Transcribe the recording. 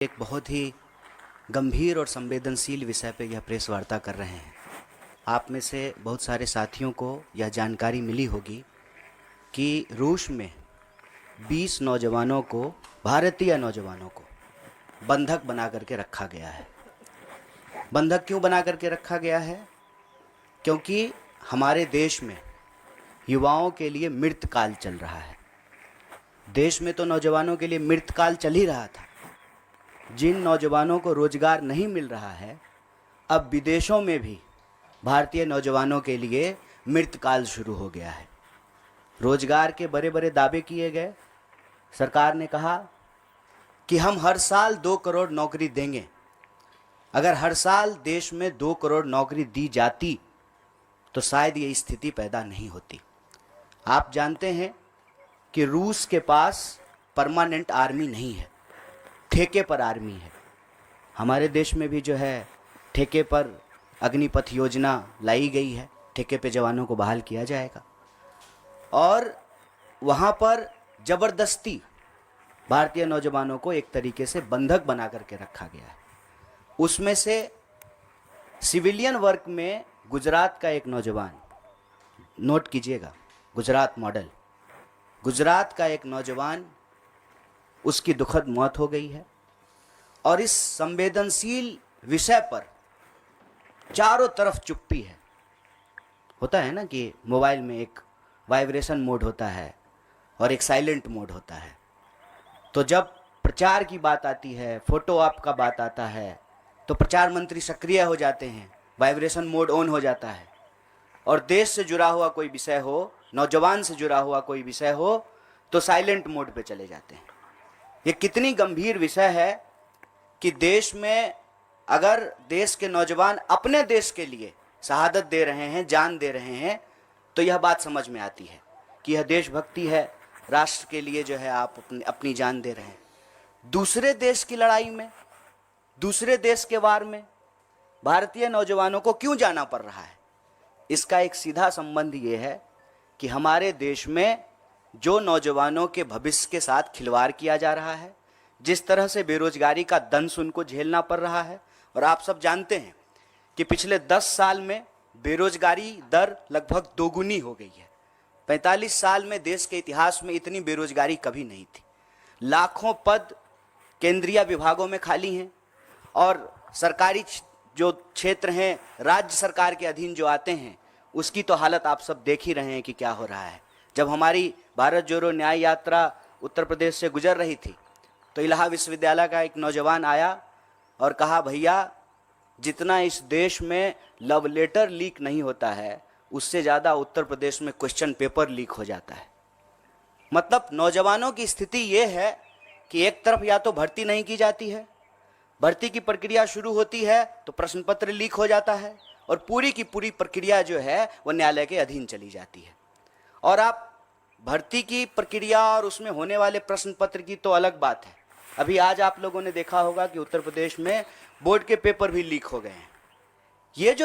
एक बहुत ही गंभीर और संवेदनशील विषय पर यह प्रेस वार्ता कर रहे हैं। आप में से बहुत सारे साथियों को यह जानकारी मिली होगी कि रूस में 20 नौजवानों को, भारतीय नौजवानों को बंधक बना करके रखा गया है। बंधक क्यों बना करके रखा गया है? क्योंकि हमारे देश में युवाओं के लिए मृतकाल चल रहा है। देश में तो नौजवानों के लिए मृतकाल चल ही रहा था। जिन नौजवानों को रोजगार नहीं मिल रहा है, अब विदेशों में भी भारतीय नौजवानों के लिए मृतकाल शुरू हो गया है। रोजगार के बड़े बड़े दावे किए गए। सरकार ने कहा कि हम हर साल 2 करोड़ नौकरी देंगे। अगर हर साल देश में 2 करोड़ नौकरी दी जाती तो शायद ये स्थिति पैदा नहीं होती। आप जानते हैं कि रूस के पास परमानेंट आर्मी नहीं है, ठेके पर आर्मी है। हमारे देश में भी जो है ठेके पर अग्निपथ योजना लाई गई है, ठेके पे जवानों को बहाल किया जाएगा और वहाँ पर ज़बरदस्ती भारतीय नौजवानों को एक तरीके से बंधक बना करके रखा गया है। उसमें से सिविलियन वर्क में गुजरात का एक नौजवान, नोट कीजिएगा, गुजरात मॉडल, गुजरात का एक नौजवान, उसकी दुखद मौत हो गई है। और इस संवेदनशील विषय पर चारों तरफ चुप्पी है। होता है ना कि मोबाइल में एक वाइब्रेशन मोड होता है और एक साइलेंट मोड होता है। तो जब प्रचार की बात आती है, फोटो आप का बात आता है, तो प्रचार मंत्री सक्रिय हो जाते हैं, वाइब्रेशन मोड ऑन हो जाता है। और देश से जुड़ा हुआ कोई विषय हो, नौजवान से जुड़ा हुआ कोई विषय हो, तो साइलेंट मोड पे चले जाते हैं। ये कितनी गंभीर विषय है कि देश में अगर देश के नौजवान अपने देश के लिए शहादत दे रहे हैं, जान दे रहे हैं, तो यह बात समझ में आती है कि यह देशभक्ति है। राष्ट्र के लिए जो है आप अपनी जान दे रहे हैं। दूसरे देश की लड़ाई में, दूसरे देश के वार में भारतीय नौजवानों को क्यों जाना पड़ रहा है? इसका एक सीधा संबंध ये है कि हमारे देश में जो नौजवानों के भविष्य के साथ खिलवाड़ किया जा रहा है, जिस तरह से बेरोजगारी का दंश उनको झेलना पड़ रहा है। और आप सब जानते हैं कि पिछले 10 साल में बेरोजगारी दर लगभग दोगुनी हो गई है। 45 साल में देश के इतिहास में इतनी बेरोजगारी कभी नहीं थी। लाखों पद केंद्रीय विभागों में खाली हैं और सरकारी जो क्षेत्र हैं, राज्य सरकार के अधीन जो आते हैं, उसकी तो हालत आप सब देख ही रहे हैं कि क्या हो रहा है। जब हमारी भारत जोड़ो न्याय यात्रा उत्तर प्रदेश से गुजर रही थी, तो इलाहाबाद विश्वविद्यालय का एक नौजवान आया और कहा, भैया जितना इस देश में लव लेटर लीक नहीं होता है, उससे ज़्यादा उत्तर प्रदेश में क्वेश्चन पेपर लीक हो जाता है। मतलब नौजवानों की स्थिति ये है कि एक तरफ या तो भर्ती नहीं की जाती है, भर्ती की प्रक्रिया शुरू होती है तो प्रश्न पत्र लीक हो जाता है और पूरी की पूरी प्रक्रिया जो है वो न्यायालय के अधीन चली जाती है। और आप भर्ती की प्रक्रिया और उसमें होने वाले प्रश्न पत्र की तो अलग बात है। अभी आज आप लोगों ने देखा होगा कि उत्तर प्रदेश में बोर्ड के पेपर भी लीक हो गए हैं। ये जो